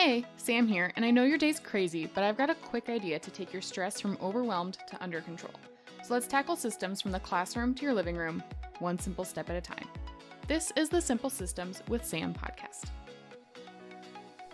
Hey, Sam here, and I know your day's crazy, but I've got a quick idea to take your stress from overwhelmed to under control. So let's tackle systems from the classroom to your living room, one simple step at a time. This is the Simple Systems with Sam podcast.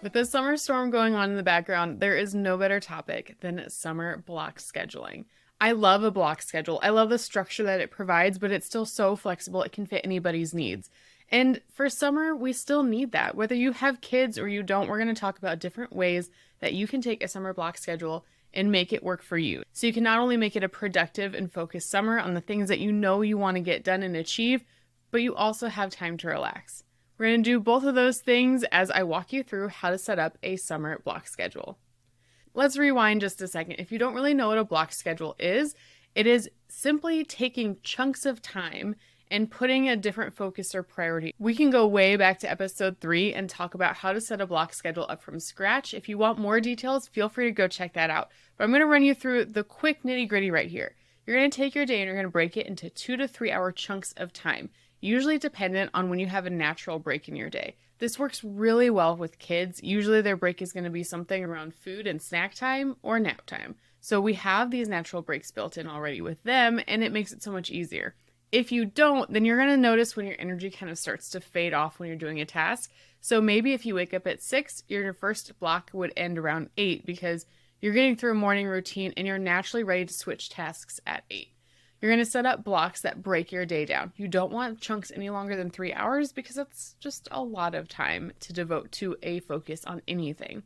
With the summer storm going on in the background, there is no better topic than summer block scheduling. I love a block schedule. I love the structure that it provides, but it's still so flexible it can fit anybody's needs. And for summer, we still need that. Whether you have kids or you don't, we're going to talk about different ways that you can take a summer block schedule and make it work for you. So you can not only make it a productive and focused summer on the things that you know you want to get done and achieve, but you also have time to relax. We're going to do both of those things as I walk you through how to set up a summer block schedule. Let's rewind just a second. If you don't really know what a block schedule is, it is simply taking chunks of time and putting a different focus or priority. We can go way back to episode 3 and talk about how to set a block schedule up from scratch. If you want more details, feel free to go check that out. But I'm going to run you through the quick nitty-gritty right here. You're going to take your day and you're going to break it into 2 to 3 hour chunks of time, usually dependent on when you have a natural break in your day. This works really well with kids. Usually their break is going to be something around food and snack time or nap time. So we have these natural breaks built in already with them, and it makes it so much easier. If you don't, then you're going to notice when your energy kind of starts to fade off when you're doing a task. So maybe if you wake up at 6, your first block would end around 8 because you're getting through a morning routine and you're naturally ready to switch tasks at 8. You're going to set up blocks that break your day down. You don't want chunks any longer than 3 hours because that's just a lot of time to devote to a focus on anything.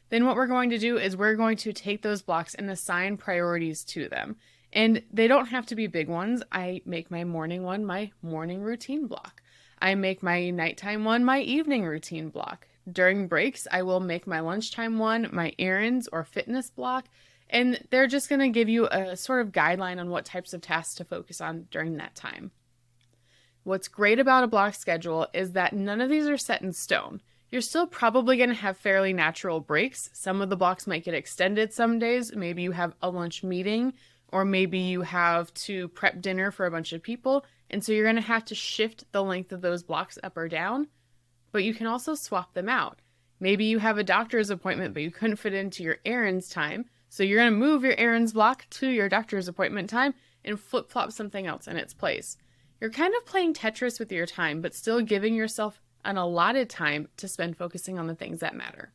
Then what we're going to do is we're going to take those blocks and assign priorities to them. And they don't have to be big ones. I make my morning one my morning routine block. I make my nighttime one my evening routine block. During breaks, I will make my lunchtime one my errands or fitness block. And they're just going to give you a sort of guideline on what types of tasks to focus on during that time. What's great about a block schedule is that none of these are set in stone. You're still probably going to have fairly natural breaks. Some of the blocks might get extended some days. Maybe you have a lunch meeting, or maybe you have to prep dinner for a bunch of people. And so you're going to have to shift the length of those blocks up or down, but you can also swap them out. Maybe you have a doctor's appointment, but you couldn't fit into your errands time. So you're going to move your errands block to your doctor's appointment time and flip-flop something else in its place. You're kind of playing Tetris with your time, but still giving yourself an allotted time to spend focusing on the things that matter.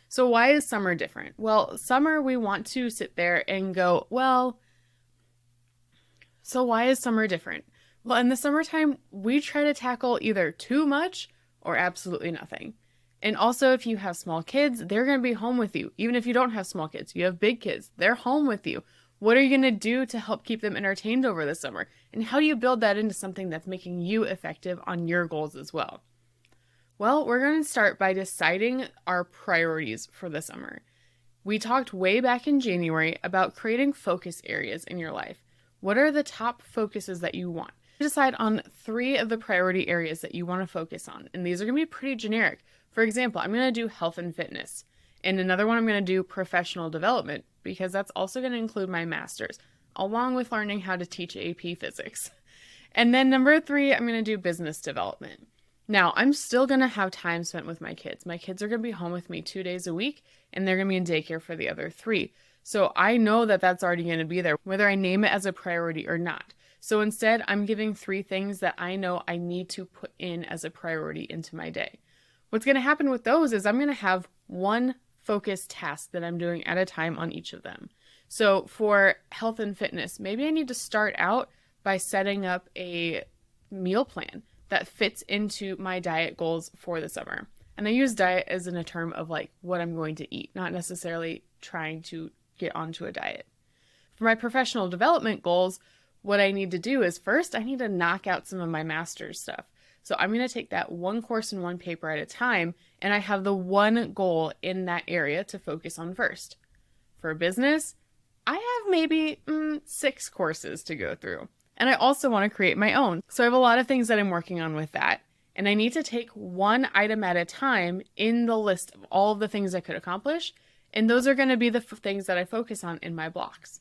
So why is summer different? Well, summer we want to sit there and go, so why is summer different? Well, in the summertime, we try to tackle either too much or absolutely nothing. And also, if you have small kids, they're going to be home with you. Even if you don't have small kids, you have big kids, they're home with you. What are you going to do to help keep them entertained over the summer? And how do you build that into something that's making you effective on your goals as well? Well, we're going to start by deciding our priorities for the summer. We talked way back in January about creating focus areas in your life. What are the top focuses that you want? Decide on 3 of the priority areas that you want to focus on. And these are going to be pretty generic. For example, I'm going to do health and fitness. And another one I'm going to do professional development because that's also going to include my master's, along with learning how to teach AP physics. And then number 3, I'm going to do business development. Now, I'm still going to have time spent with my kids. My kids are going to be home with me 2 days a week, and they're going to be in daycare for the other 3. So I know that that's already going to be there, whether I name it as a priority or not. So instead, I'm giving 3 things that I know I need to put in as a priority into my day. What's going to happen with those is I'm going to have one focused task that I'm doing at a time on each of them. So for health and fitness, maybe I need to start out by setting up a meal plan that fits into my diet goals for the summer. And I use diet as in a term of like what I'm going to eat, not necessarily trying to get onto a diet. For my professional development goals, what I need to do is first I need to knock out some of my master's stuff. So I'm going to take that one course and one paper at a time, and I have the one goal in that area to focus on first. For business, I have maybe 6 courses to go through. And I also want to create my own. So I have a lot of things that I'm working on with that. And I need to take one item at a time in the list of all of the things I could accomplish. And those are going to be the things that I focus on in my blocks.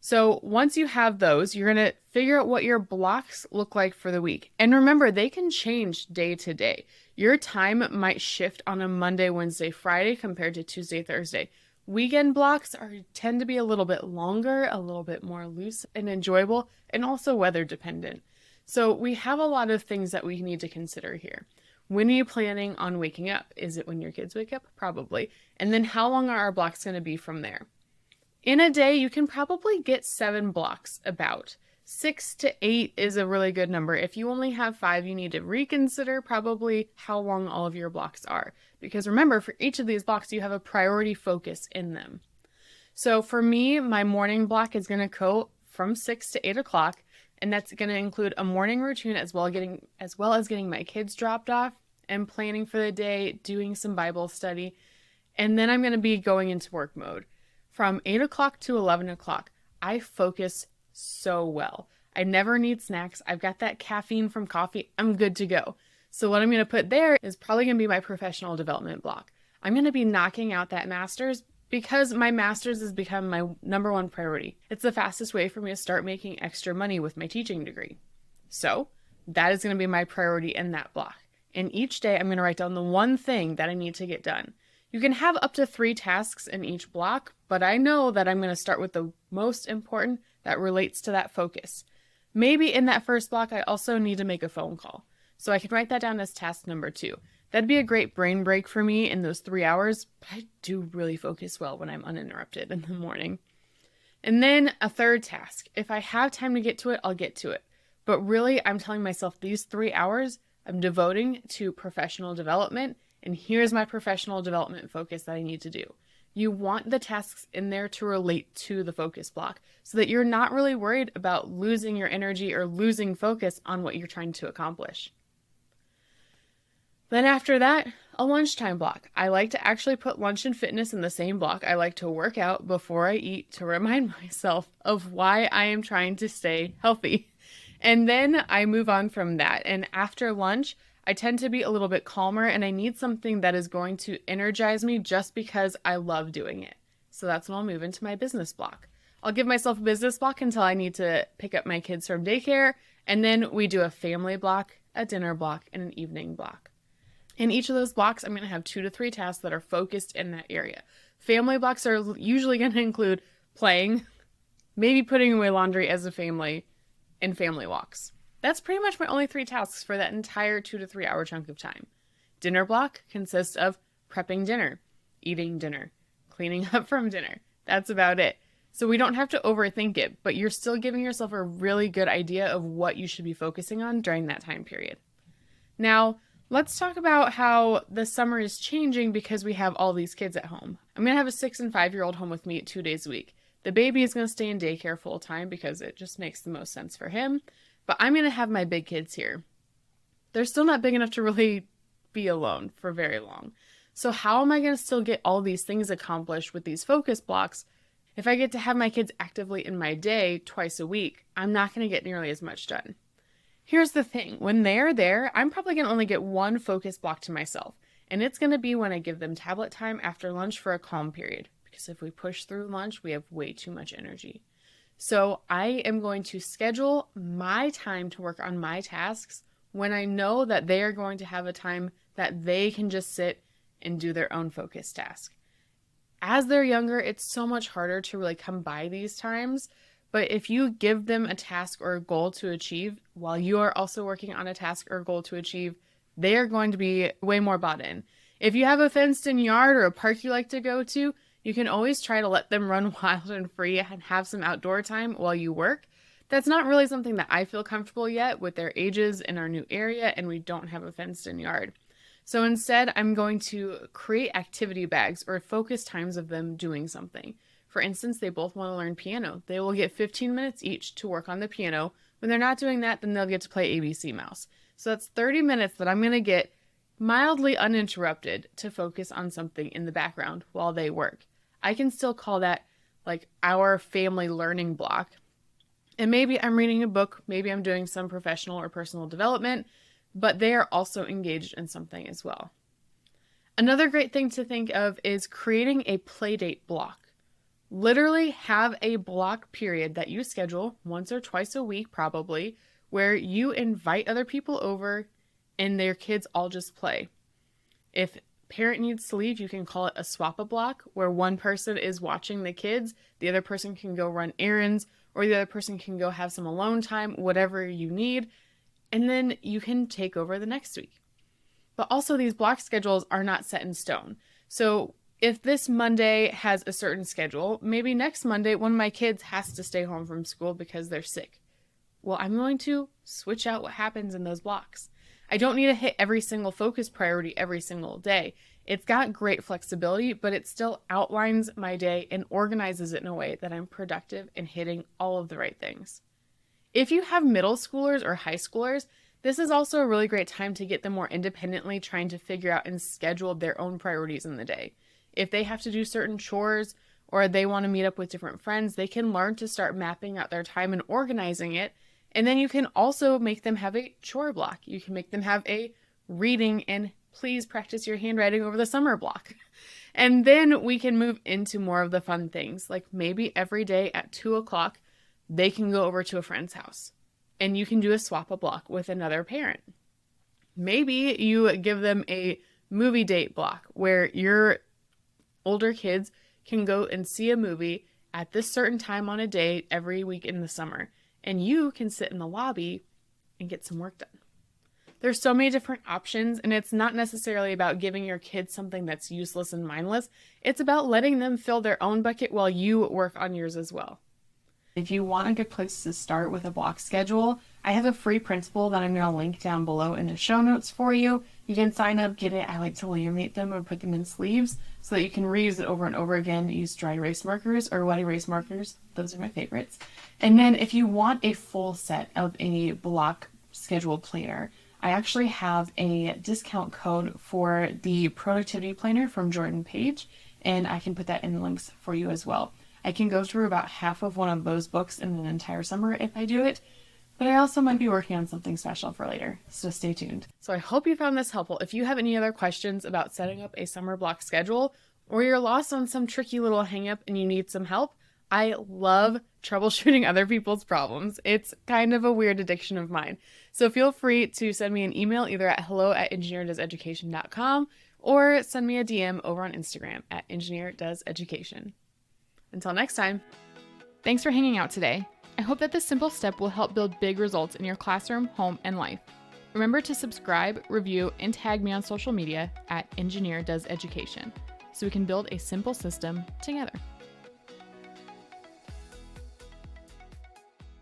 So once you have those, you're going to figure out what your blocks look like for the week. And remember, they can change day to day. Your time might shift on a Monday, Wednesday, Friday compared to Tuesday, Thursday. Weekend blocks tend to be a little bit longer, a little bit more loose and enjoyable, and also weather dependent. So we have a lot of things that we need to consider here. When are you planning on waking up? Is it when your kids wake up? Probably. And then how long are our blocks going to be from there? In a day, you can probably get 7 blocks about. 6 to 8 is a really good number. If you only have 5, you need to reconsider probably how long all of your blocks are. Because remember, for each of these blocks, you have a priority focus in them. So for me, my morning block is going to go from 6 to 8 o'clock, and that's going to include a morning routine as well as getting my kids dropped off and planning for the day, doing some Bible study, and then I'm going to be going into work mode. From 8 o'clock to 11 o'clock, I focus so well. I never need snacks. I've got that caffeine from coffee. I'm good to go. So what I'm going to put there is probably going to be my professional development block. I'm going to be knocking out that master's because my master's has become my number one priority. It's the fastest way for me to start making extra money with my teaching degree. So that is going to be my priority in that block. And each day I'm going to write down the one thing that I need to get done. You can have up to 3 tasks in each block, but I know that I'm going to start with the most important that relates to that focus. Maybe in that first block, I also need to make a phone call. So I can write that down as task number 2. That'd be a great brain break for me in those 3 hours, but I do really focus well when I'm uninterrupted in the morning. And then a third task. If I have time to get to it, I'll get to it. But really, I'm telling myself these 3 hours I'm devoting to professional development, and here's my professional development focus that I need to do. You want the tasks in there to relate to the focus block so that you're not really worried about losing your energy or losing focus on what you're trying to accomplish. Then after that, a lunchtime block. I like to actually put lunch and fitness in the same block. I like to work out before I eat to remind myself of why I am trying to stay healthy. And then I move on from that. And after lunch, I tend to be a little bit calmer and I need something that is going to energize me just because I love doing it. So that's when I'll move into my business block. I'll give myself a business block until I need to pick up my kids from daycare. And then we do a family block, a dinner block, and an evening block. In each of those blocks, I'm going to have 2 to 3 tasks that are focused in that area. Family blocks are usually going to include playing, maybe putting away laundry as a family, and family walks. That's pretty much my only 3 tasks for that entire 2 to 3 hour chunk of time. Dinner block consists of prepping dinner, eating dinner, cleaning up from dinner. That's about it. So we don't have to overthink it, but you're still giving yourself a really good idea of what you should be focusing on during that time period. Now, let's talk about how the summer is changing because we have all these kids at home. I'm going to have a 6 and 5-year-old home with me 2 days a week. The baby is going to stay in daycare full time because it just makes the most sense for him. But I'm going to have my big kids here. They're still not big enough to really be alone for very long. So how am I going to still get all these things accomplished with these focus blocks? If I get to have my kids actively in my day twice a week, I'm not going to get nearly as much done. Here's the thing. When they're there, I'm probably going to only get one focus block to myself. And it's going to be when I give them tablet time after lunch for a calm period. Because if we push through lunch, we have way too much energy. So I am going to schedule my time to work on my tasks when I know that they are going to have a time that they can just sit and do their own focus task. As they're younger, it's so much harder to really come by these times. But if you give them a task or a goal to achieve while you are also working on a task or goal to achieve, they are going to be way more bought in. If you have a fenced-in yard or a park you like to go to, you can always try to let them run wild and free and have some outdoor time while you work. That's not really something that I feel comfortable yet with their ages in our new area, and we don't have a fenced-in yard. So instead, I'm going to create activity bags or focus times of them doing something. For instance, they both want to learn piano. They will get 15 minutes each to work on the piano. When they're not doing that, then they'll get to play ABC Mouse. So that's 30 minutes that I'm going to get mildly uninterrupted to focus on something in the background while they work. I can still call that like our family learning block. And maybe I'm reading a book, maybe I'm doing some professional or personal development, but they are also engaged in something as well. Another great thing to think of is creating a playdate block. Literally have a block period that you schedule once or twice a week, probably, where you invite other people over and their kids all just play. If parent needs to leave, you can call it a swap-a-block, where one person is watching the kids, the other person can go run errands, or the other person can go have some alone time, whatever you need, and then you can take over the next week. But also, these block schedules are not set in stone. So if this Monday has a certain schedule, maybe next Monday one of my kids has to stay home from school because they're sick. Well, I'm going to switch out what happens in those blocks. I don't need to hit every single focus priority every single day. It's got great flexibility, but it still outlines my day and organizes it in a way that I'm productive and hitting all of the right things. If you have middle schoolers or high schoolers, this is also a really great time to get them more independently trying to figure out and schedule their own priorities in the day. If they have to do certain chores or they want to meet up with different friends, they can learn to start mapping out their time and organizing it. And then you can also make them have a chore block. You can make them have a reading and please practice your handwriting over the summer block. And then we can move into more of the fun things, like maybe every day at 2 o'clock, they can go over to a friend's house and you can do a swap-a-block with another parent. Maybe you give them a movie date block where your older kids can go and see a movie at this certain time on a day every week in the summer. And you can sit in the lobby and get some work done. There's so many different options, and it's not necessarily about giving your kids something that's useless and mindless. It's about letting them fill their own bucket while you work on yours as well. If you want a good place to start with a block schedule, I have a free principle that I'm going to link down below in the show notes for you. You can sign up, get it. I like to laminate them or put them in sleeves so that you can reuse it over and over again. Use dry erase markers or wet erase markers. Those are my favorites. And then if you want a full set of a block schedule planner, I actually have a discount code for the productivity planner from Jordan Page, and I can put that in the links for you as well. I can go through about half of one of those books in an entire summer if I do it, but I also might be working on something special for later, so stay tuned. So I hope you found this helpful. If you have any other questions about setting up a summer block schedule, or you're lost on some tricky little hang-up and you need some help, I love troubleshooting other people's problems. It's kind of a weird addiction of mine. So feel free to send me an email either at hello@engineerdoeseducation.com or send me a DM over on Instagram at engineerdoeseducation. Until next time, thanks for hanging out today. I hope that this simple step will help build big results in your classroom, home, and life. Remember to subscribe, review, and tag me on social media at engineerdoeseducation so we can build a simple system together.